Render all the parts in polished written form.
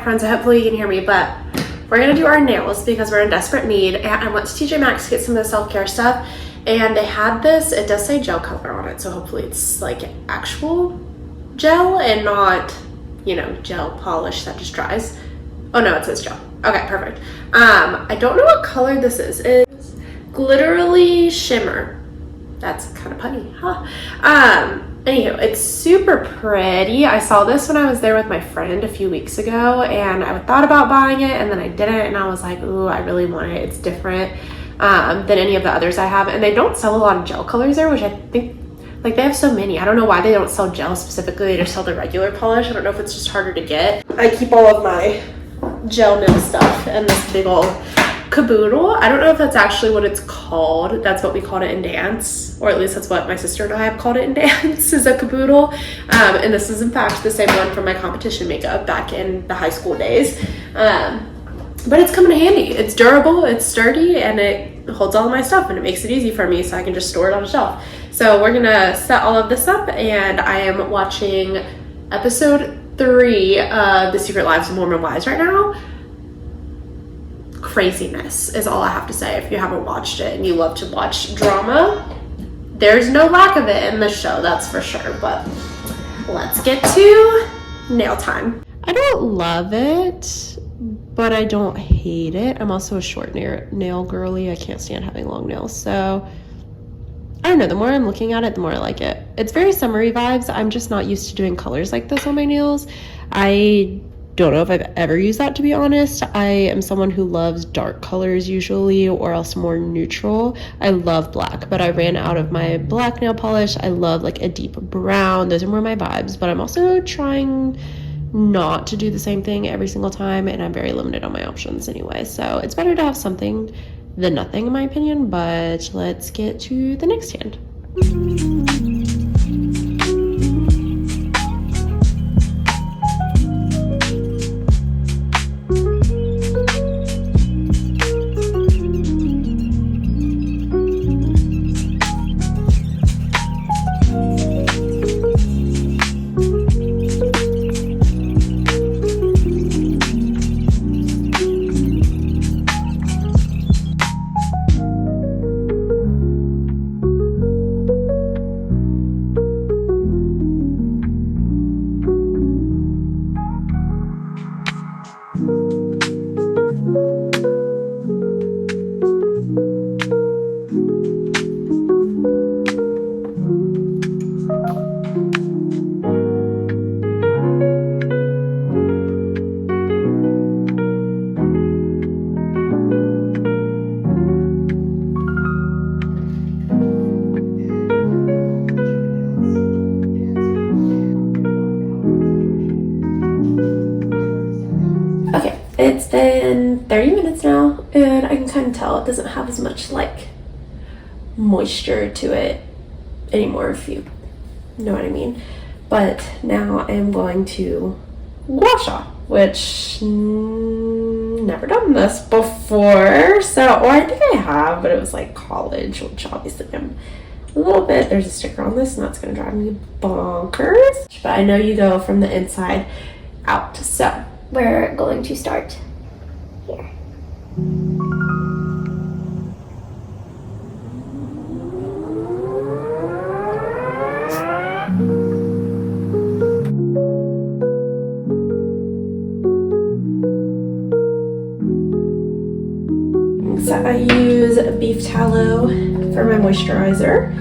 microphone, so hopefully you can hear me, but we're gonna do our nails because we're in desperate need. And I went to TJ Maxx to get some of the self-care stuff, and they had this, it does say gel color on it, so hopefully it's like actual gel and not, you know, gel polish that just dries. Oh no, it says gel. Okay, perfect. I don't know what color this is. It's Glitterly Shimmer. That's kind of punny, huh? Anywho, it's super pretty. I saw this when I was there with my friend a few weeks ago, and I thought about buying it, and then I didn't, and I was like, ooh, I really want it. It's different than any of the others I have, and they don't sell a lot of gel colors there, which I think, like, they have so many. I don't know why they don't sell gel specifically. They just sell the regular polish. I don't know if it's just harder to get. I keep all of my gel nail stuff in this big old caboodle. I don't know if that's actually what it's called. That's what we called it in dance, or at least that's what my sister and I have called it in dance, is a caboodle. And this is in fact the same one from my competition makeup back in the high school days. But it's coming in handy. It's durable, it's sturdy, and it holds all of my stuff, and it makes it easy for me so I can just store it on a shelf. So we're gonna set all of this up, and I am watching episode 3 of The Secret Lives of Mormon Wives right now. Craziness is all I have to say. If you haven't watched it and you love to watch drama, there's no lack of it in this show, that's for sure. But let's get to nail time. I don't love it, but I don't hate it. I'm also a short nail girly. I can't stand having long nails, so I don't know. The more I'm looking at it, the more I like it. It's very summery vibes. I'm just not used to doing colors like this on my nails. I don't know if I've ever used that, to be honest. I am someone who loves dark colors usually, or else more neutral. I love black, but I ran out of my black nail polish. I love like a deep brown. Those are more my vibes, but I'm also trying not to do the same thing every single time, and I'm very limited on my options anyway. So it's better to have something than nothing in my opinion, but let's get to the next hand. It's been 30 minutes now, and I can kind of tell it doesn't have as much like moisture to it anymore, if you know what I mean. But now I am going to gua sha, which never done this before. So, or I think I have, but it was like college, which obviously I'm a little bit. There's a sticker on this, and that's gonna drive me bonkers. But I know you go from the inside out, so we're going to start here. So I use beef tallow for my moisturizer,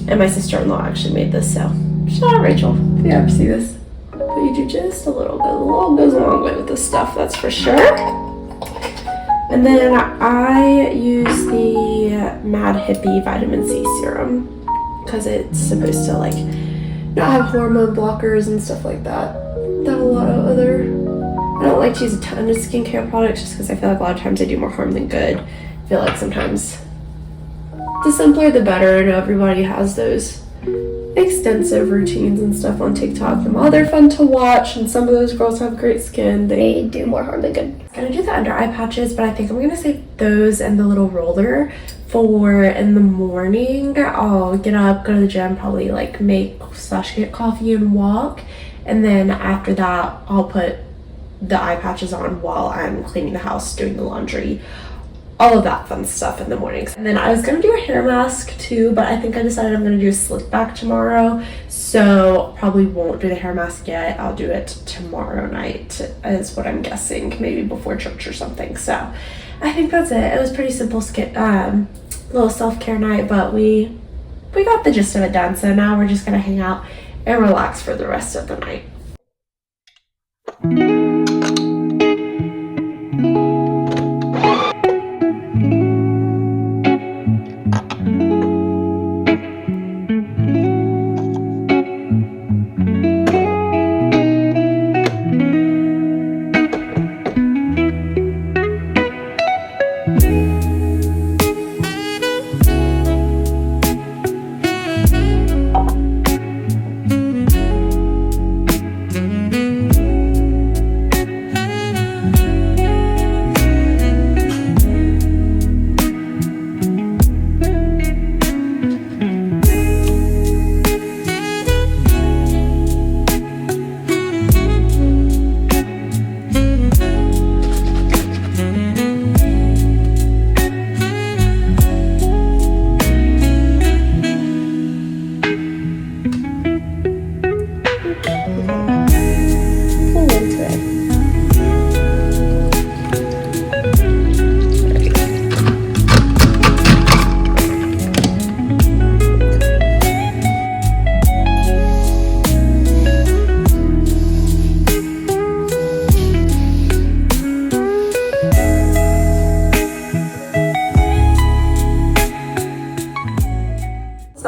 and my sister-in-law actually made this, so shout out Rachel if you ever see this. But you do just a little goes a long way with this stuff, that's for sure. And then I use the Mad Hippie Vitamin C serum because it's supposed to like not have hormone blockers and stuff like that. That a lot of other, I don't like to use a ton of skincare products just because I feel like a lot of times they do more harm than good. I feel like sometimes the simpler the better. I know everybody has those extensive routines and stuff on TikTok, and while they're fun to watch and some of those girls have great skin, they do more harm than good. I'm gonna do the under eye patches, but I think I'm gonna save those and the little roller for in the morning. I'll get up, go to the gym, probably like make/get coffee and walk, and then after that I'll put the eye patches on while I'm cleaning the house, doing the laundry, all of that fun stuff in the mornings. And then I was gonna do a hair mask too, but I think I decided I'm gonna do a slick back tomorrow, so probably won't do the hair mask yet. I'll do it tomorrow night is what I'm guessing, maybe before church or something. So I think that's it. It was pretty simple little self-care night, but we got the gist of it done. So now we're just gonna hang out and relax for the rest of the night.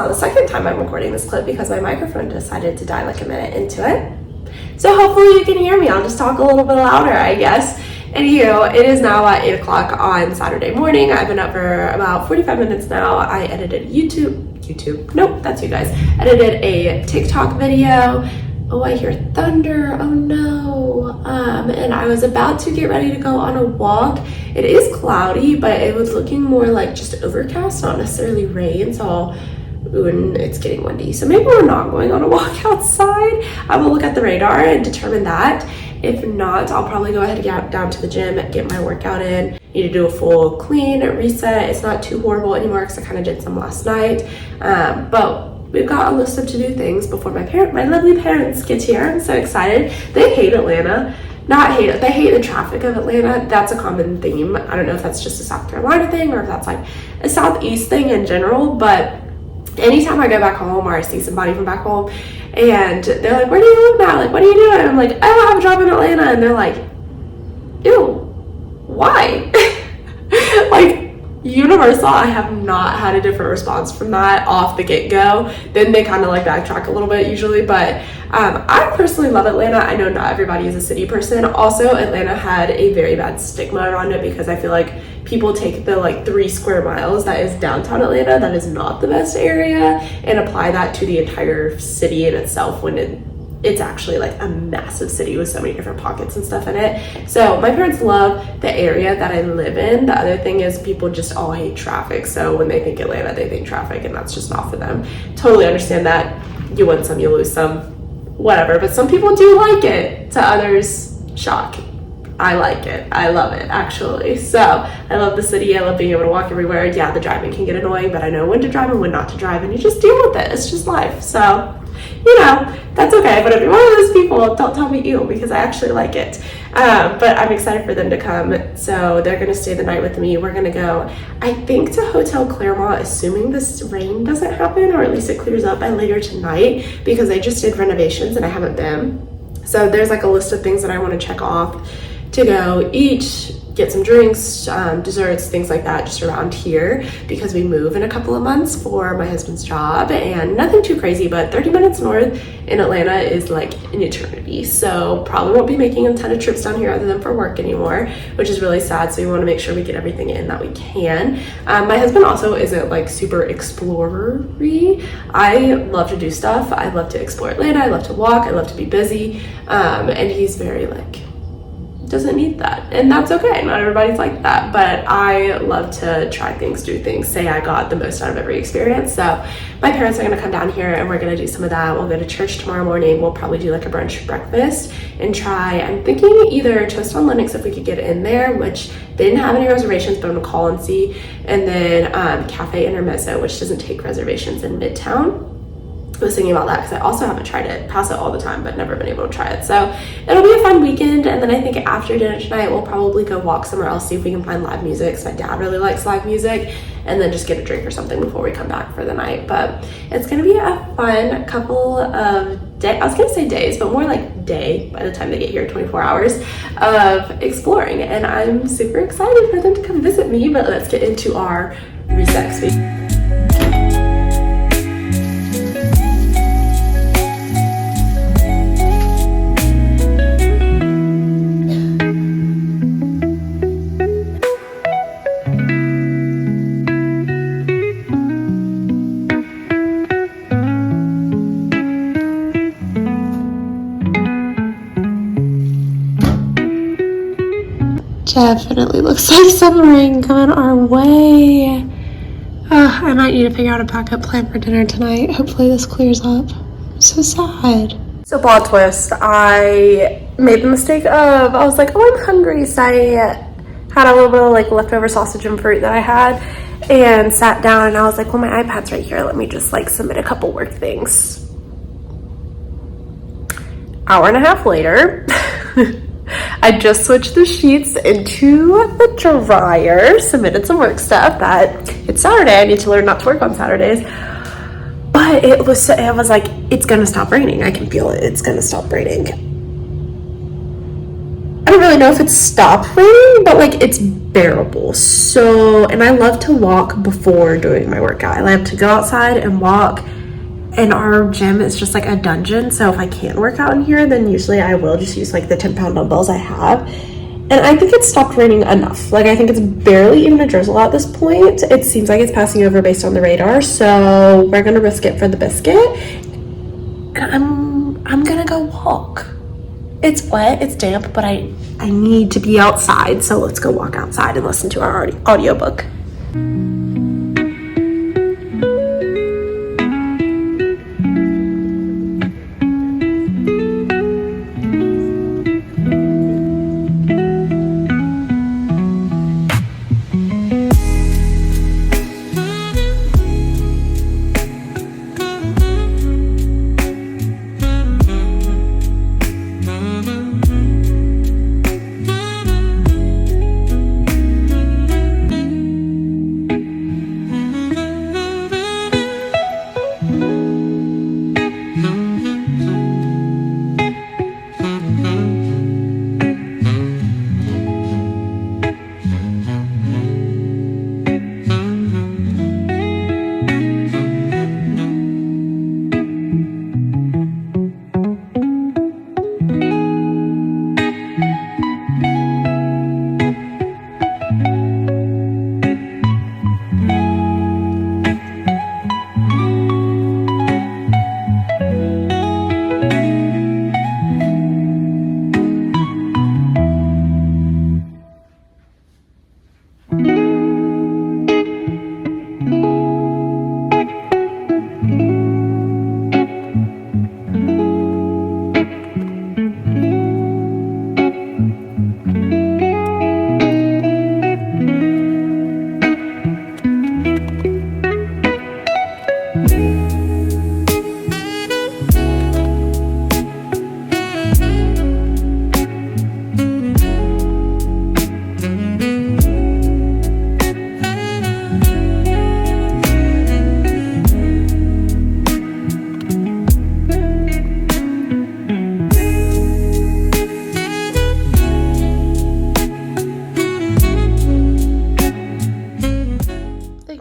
The second time I'm recording this clip because my microphone decided to die like a minute into it. So hopefully you can hear me. I'll just talk a little bit louder, I guess. Anywho, it is now at 8 o'clock on Saturday morning. I've been up for about 45 minutes now. I edited nope, that's you guys. Edited a TikTok video. Oh, I hear thunder, oh no. And I was about to get ready to go on a walk. It is cloudy, but it was looking more like just overcast, not necessarily rain, so and it's getting windy, so maybe we're not going on a walk outside. I will look at the radar and determine that. If not, I'll probably go ahead and get down to the gym, get my workout in. Need to do a full clean, reset. It's not too horrible anymore because I kind of did some last night, but we've got a list of to-do things before my lovely parents get here. I'm so excited. They hate Atlanta. They hate the traffic of Atlanta. That's a common theme. I don't know if that's just a South Carolina thing or if that's like a Southeast thing in general, but anytime I go back home or I see somebody from back home and they're like, where do you live now? Like, what are you doing? I'm like, oh, I have a job in Atlanta. And they're like, ew, why? Like, universal, I have not had a different response from that off the get-go. Then they kind of like backtrack a little bit usually, but I personally love Atlanta. I know not everybody is a city person. Also, Atlanta had a very bad stigma around it because I feel like people take the like 3 square miles that is downtown Atlanta, that is not the best area, and apply that to the entire city in itself when it's actually like a massive city with so many different pockets and stuff in it. So my parents love the area that I live in. The other thing is people just all hate traffic. So when they think Atlanta, they think traffic, and that's just not for them. Totally understand that. You win some, you lose some, whatever. But some people do like it. To others, shock. I like it. I love it, actually. So I love the city. I love being able to walk everywhere. Yeah, the driving can get annoying, but I know when to drive and when not to drive, and you just deal with it. It's just life. So, you know, that's okay. But if you're one of those people, don't tell me ew, because I actually like it. But I'm excited for them to come. So they're going to stay the night with me. We're going to go, I think, to Hotel Claremont, assuming this rain doesn't happen, or at least it clears up by later tonight, because they just did renovations and I haven't been. So there's like a list of things that I want to check off to go eat, get some drinks, desserts, things like that, just around here, because we move in a couple of months for my husband's job, and nothing too crazy, but 30 minutes north in Atlanta is like an eternity. So probably won't be making a ton of trips down here other than for work anymore, which is really sad. So we want to make sure we get everything in that we can. My husband also isn't like super explorer-y. I love to do stuff. I love to explore Atlanta. I love to walk. I love to be busy. And he's very like doesn't need that, and that's okay. Not everybody's like that, but I love to try things, do things, say I got the most out of every experience. So my parents are going to come down here and we're going to do some of that. We'll go to church tomorrow morning. We'll probably do like a brunch breakfast and try, I'm thinking either Toast on Linux if we could get in there, which they didn't have any reservations, but I'm gonna call and see, and then Cafe Intermezzo, which doesn't take reservations in Midtown. I was thinking about that because I also haven't tried it. Pass it all the time, but never been able to try it. So it'll be a fun weekend. And then I think after dinner tonight, we'll probably go walk somewhere else, see if we can find live music. So my dad really likes live music, and then just get a drink or something before we come back for the night. But it's gonna be a fun couple of days. I was gonna say days, but more like day by the time they get here, 24 hours of exploring. And I'm super excited for them to come visit me. But let's get into our resex week. Definitely looks like some rain coming our way. I might need to figure out a backup plan for dinner tonight. Hopefully this clears up. I'm so sad. So plot twist, I made the mistake of, I was like, oh, I'm hungry. So I had a little bit of like leftover sausage and fruit that I had and sat down and I was like, well, my iPad's right here. Let me just like submit a couple work things. Hour and a half later, I just switched the sheets into the dryer, submitted some work stuff that it's Saturday. I need to learn not to work on Saturdays. But it was like, it's gonna stop raining. I can feel it. It's gonna stop raining. I don't really know if it's stopped raining, but like it's bearable. So, and I love to walk before doing my workout. I love to go outside and walk. And our gym is just like a dungeon, so if I can't work out in here, then usually I will just use like the 10-pound dumbbells I have. And I think it's stopped raining enough. Like I think it's barely even a drizzle at this point. It seems like it's passing over based on the radar, so we're gonna risk it for the biscuit. And I'm gonna go walk. It's wet, it's damp, but I need to be outside, so let's go walk outside and listen to our audiobook.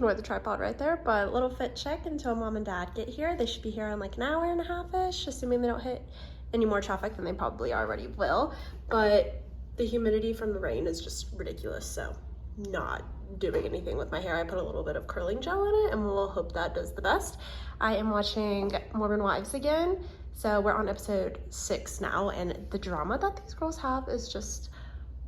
The tripod right there, but a little fit check until mom and dad get here. They should be here in like an hour and a half-ish, assuming they don't hit any more traffic than they probably already will. But the humidity from the rain is just ridiculous, so not doing anything with my hair. I put a little bit of curling gel in it and we'll hope that does the best. I am watching Mormon Wives again, so we're on episode 6 now, and the drama that these girls have is just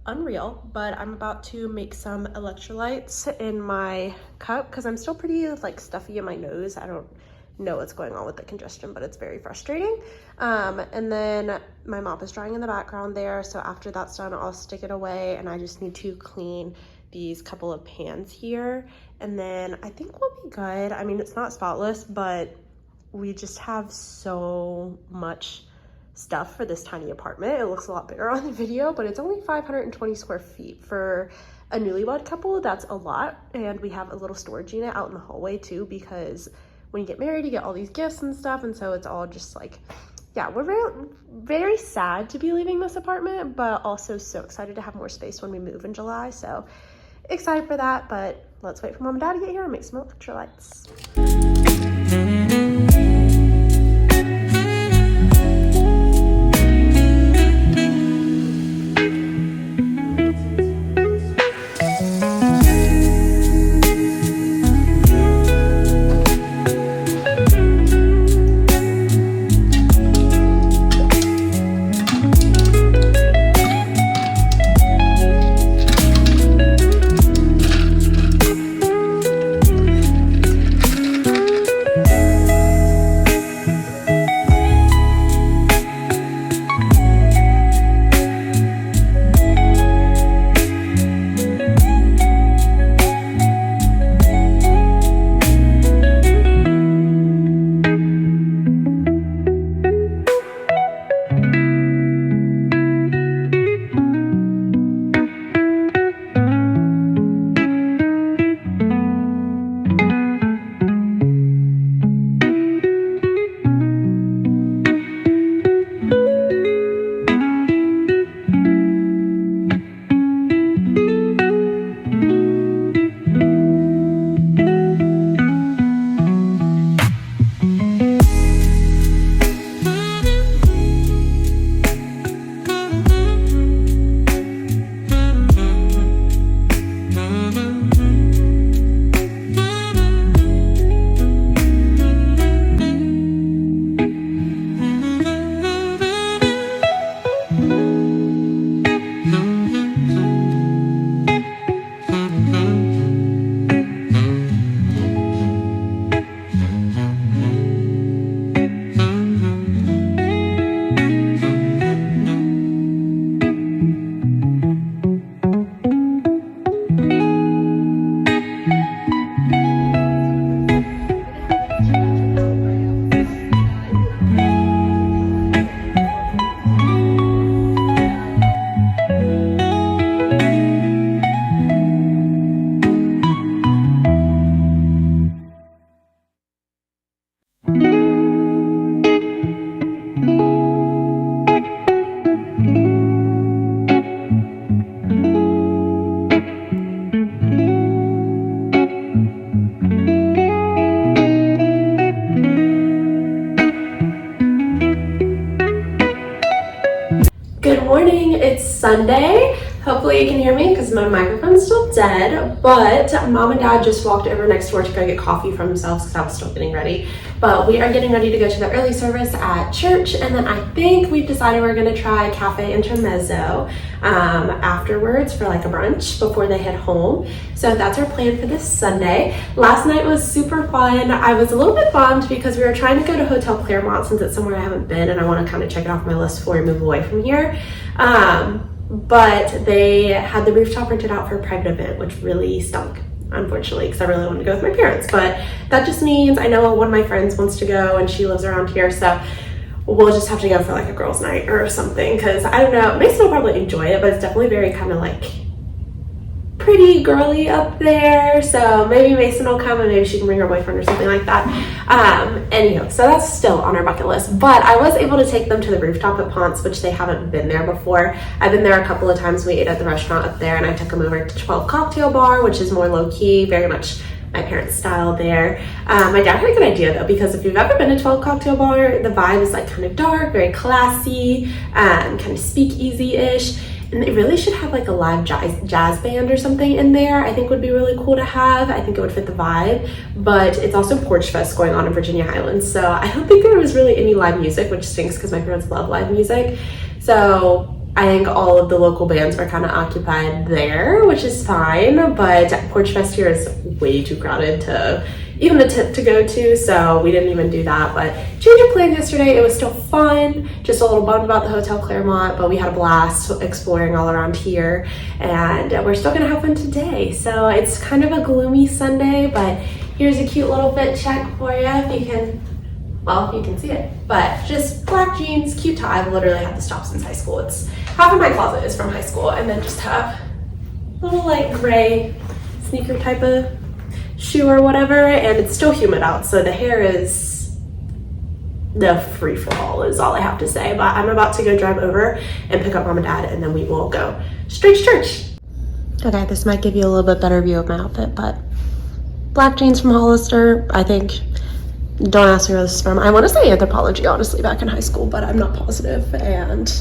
unreal, but I'm about to make some electrolytes in my cup because I'm still pretty like stuffy in my nose. I don't know what's going on with the congestion, but it's very frustrating. And then my mop is drying in the background there, so after that's done I'll stick it away, and I just need to clean these couple of pans here, and then I think we'll be good. I mean, it's not spotless, but we just have so much stuff for this tiny apartment. It looks a lot bigger on the video, but it's only 520 square feet for a newlywed couple. That's a lot. And we have a little storage unit out in the hallway too, because when you get married you get all these gifts and stuff, and so it's all just like, yeah, we're very, very sad to be leaving this apartment, but also so excited to have more space when we move in July. So excited for that, but let's wait for mom and dad to get here and make some electrolytes. Good morning, it's Sunday. Hopefully you can hear me because my microphone's still dead, but mom and dad just walked over next door to go get coffee for themselves because I was still getting ready. But we are getting ready to go to the early service at church, and then I think we've decided we're gonna try Cafe Intermezzo afterwards for like a brunch before they head home. So that's our plan for this Sunday. Last night was super fun. I was a little bit bummed because we were trying to go to Hotel Claremont since it's somewhere I haven't been and I want to kind of check it off my list before we move away from here. But they had the rooftop rented out for a private event, which really stunk, unfortunately, because I really wanted to go with my parents. But that just means I know one of my friends wants to go and she lives around here, so we'll just have to go for like a girls' night or something, because I don't know, Mason will probably enjoy it, but it's definitely very kind of like pretty girly up there, so maybe Mason will come and maybe she can bring her boyfriend or something like that. Anywho, so that's still on our bucket list, but I was able to take them to the rooftop at Ponce, which they haven't been there before. I've been there a couple of times. We ate at the restaurant up there, and I took them over to 12 Cocktail Bar, which is more low-key, very much my parents' style there. My dad had a good idea though, because if you've ever been to 12 Cocktail Bar, the vibe is like kind of dark, very classy, kind of speakeasy-ish. And they really should have like a live jazz band or something in there. I think would be really cool to have. I think it would fit the vibe, but it's also Porch Fest going on in Virginia Highlands. So I don't think there was really any live music, which stinks because my parents love live music. So I think all of the local bands are kind of occupied there, which is fine, but Porch Fest here is way too crowded to even attempt to go to, so we didn't even do that. But change of plans yesterday. It was still fun, just a little bummed about the Hotel Claremont, but we had a blast exploring all around here, and we're still gonna have fun today. So it's kind of a gloomy Sunday, but here's a cute little fit check for you if you can, well, you can see it. But just black jeans, cute tie. I've literally had this top since high school. It's half of my closet is from high school, and then just have little like gray sneaker type of shoe or whatever, and it's still humid out, so the hair is the free-for-all is all I have to say. But I'm about to go drive over and pick up mom and dad, and then we will go straight to church. Okay, this might give you a little bit better view of my outfit, but black jeans from Hollister, I think. Don't ask me where this is from. I want to say Anthropology, honestly, back in high school, but I'm not positive. And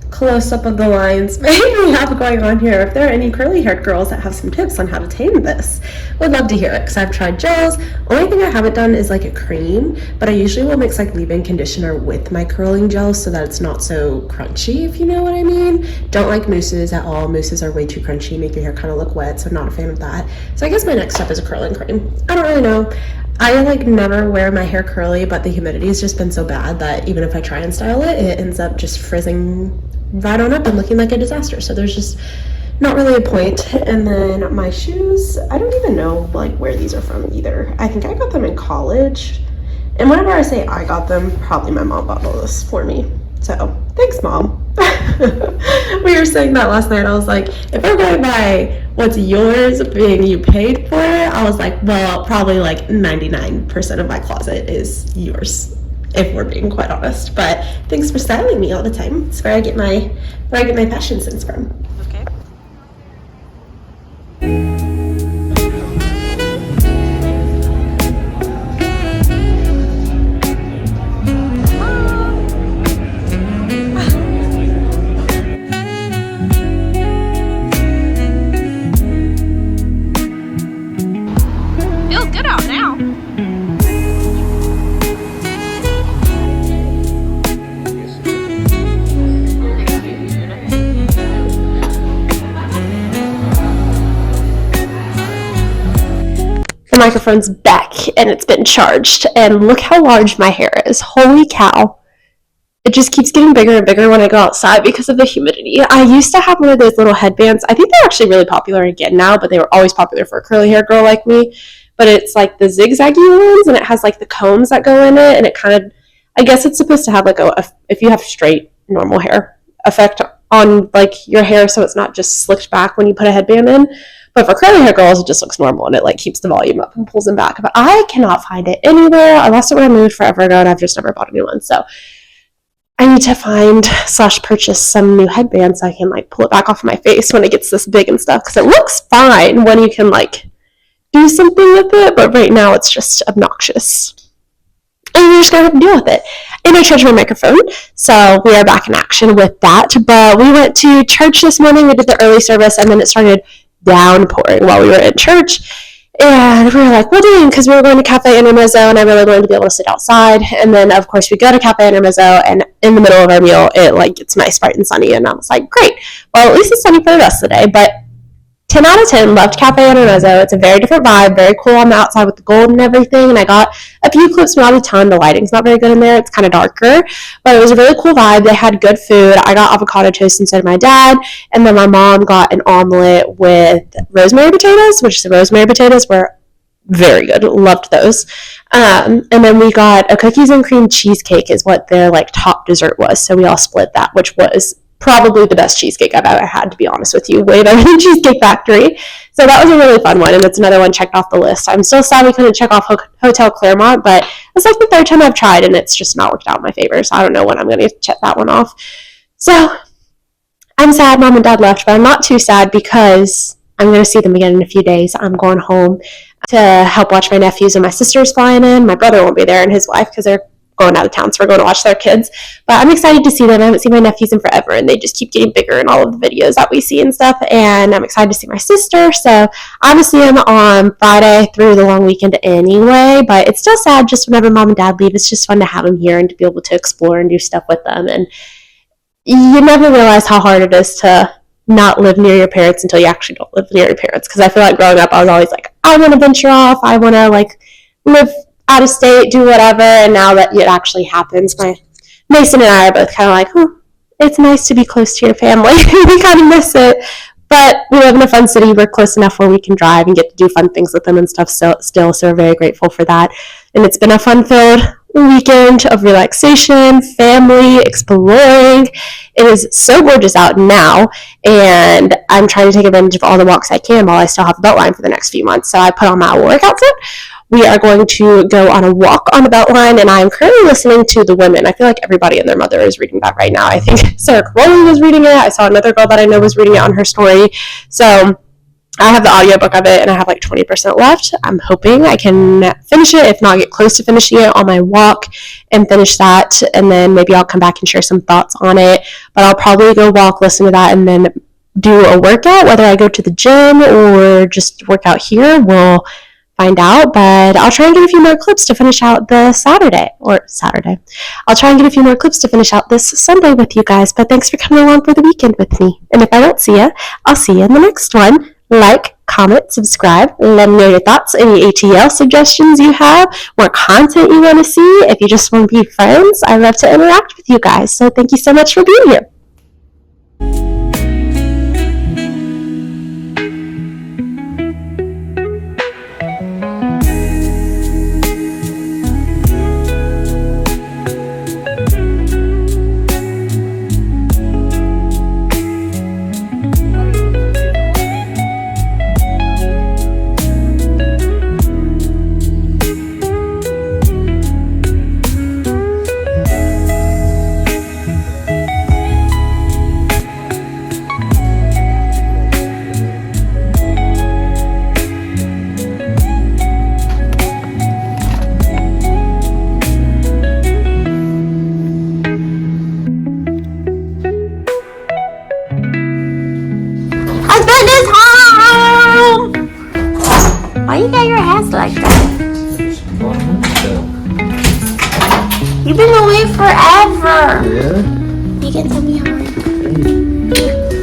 close up of the lines maybe we have going on here. If there are any curly haired girls that have some tips on how to tame this, would love to hear it, because I've tried gels. Only thing I haven't done is like a cream, but I usually will mix like leave-in conditioner with my curling gel so that it's not so crunchy, if you know what I mean. Don't like mousses at all. Mousses are way too crunchy, make your hair kind of look wet, so not a fan of that. So I guess my next step is a curling cream. I don't really know. I like never wear my hair curly, but the humidity has just been so bad that even if I try and style it, it ends up just frizzing right on up and looking like a disaster. So there's just not really a point. And then my shoes, I don't even know like where these are from either. I think I got them in college. And whenever I say I got them, probably my mom bought all this for me. So thanks, Mom. We were saying that last night. I was like, if we're going by what's yours being you paid for it, I was like, well, probably like 99% of my closet is yours, if we're being quite honest. But thanks for styling me all the time. It's where I get my fashion sense from. Okay. Feels good out now. The microphone's back and it's been charged, and look how large my hair is. Holy cow. It just keeps getting bigger and bigger when I go outside because of the humidity. I used to have one of those little headbands. I think they're actually really popular again now, but they were always popular for a curly hair girl like me. But it's like the zigzaggy ones, and it has like the combs that go in it, and it kind of, I guess it's supposed to have like if you have straight normal hair, effect on like your hair, so it's not just slicked back when you put a headband in. But for curly hair girls, it just looks normal, and it like keeps the volume up and pulls them back. But I cannot find it anywhere. I lost it when I moved forever ago, and I've just never bought a new one. So I need to find/purchase some new headbands so I can like pull it back off my face when it gets this big and stuff, because it looks fine when you can like do something with it, but right now it's just obnoxious. And you're just gonna have to deal with it. And I charged my microphone, so we are back in action with that. But we went to church this morning. We did the early service, and then it started downpouring while we were in church. And we were like, well, dang, because we were going to Cafe Intermezzo, and I really wanted to be able to sit outside. And then, of course, we go to Cafe Intermezzo, and in the middle of our meal, it like gets nice, bright, and sunny. And I was like, great. Well, at least it's sunny for the rest of the day. But 10 out of 10, loved Cafe Intermezzo. It's a very different vibe, very cool on the outside with the gold and everything. And I got a few clips, not a ton. The lighting's not very good in there. It's kind of darker. But it was a really cool vibe. They had good food. I got avocado toast instead of my dad. And then my mom got an omelet with rosemary potatoes, which the rosemary potatoes were very good. Loved those. And then we got a cookies and cream cheesecake is what their like top dessert was. So we all split that, which was probably the best cheesecake I've ever had, to be honest with you. Way better than Cheesecake Factory. So that was a really fun one, and it's another one checked off the list. I'm still sad we couldn't check off Hotel Claremont, but it's like the third time I've tried, and it's just not worked out in my favor. So I don't know when I'm going to check that one off. So I'm sad Mom and Dad left, but I'm not too sad because I'm going to see them again in a few days. I'm going home to help watch my nephews, and my sister's flying in. My brother won't be there and his wife because they're going out of town, so we're going to watch their kids. But I'm excited to see them. I haven't seen my nephews in forever, and they just keep getting bigger in all of the videos that we see and stuff. And I'm excited to see my sister. So I'm going to see them on Friday through the long weekend anyway. But it's still sad just whenever Mom and Dad leave. It's just fun to have them here and to be able to explore and do stuff with them. And you never realize how hard it is to not live near your parents until you actually don't live near your parents. Because I feel like growing up, I was always like, I want to venture off. I want to like live out of state, do whatever. And now that it actually happens, my Mason and I are both kind of like, it's nice to be close to your family. We kind of miss it. But we live in a fun city. We're close enough where we can drive and get to do fun things with them and stuff still. So we're very grateful for that. And it's been a fun-filled weekend of relaxation, family, exploring. It is so gorgeous out now, and I'm trying to take advantage of all the walks I can while I still have a Beltline for the next few months. So I put on my workout fit. We are going to go on a walk on the Beltline, and I am currently listening to The Women. I feel like everybody and their mother is reading that right now. I think Sarah Crowley was reading it. I saw another girl that I know was reading it on her story. So I have the audiobook of it, and I have like 20% left. I'm hoping I can finish it, if not get close to finishing it on my walk and finish that, and then maybe I'll come back and share some thoughts on it. But I'll probably go walk, listen to that, and then do a workout. Whether I go to the gym or just work out here, we'll find out. But I'll try and get a few more clips to finish out the Saturday. I'll try and get a few more clips to finish out this Sunday with you guys. But thanks for coming along for the weekend with me. And if I don't see you, I'll see you in the next one. Like, comment, subscribe, let me know your thoughts, any ATL suggestions you have, more content you want to see. If you just want to be friends, I love to interact with you guys. So thank you so much for being here. Why you got your hands like that? You've been away forever. Yeah? You can tell me how.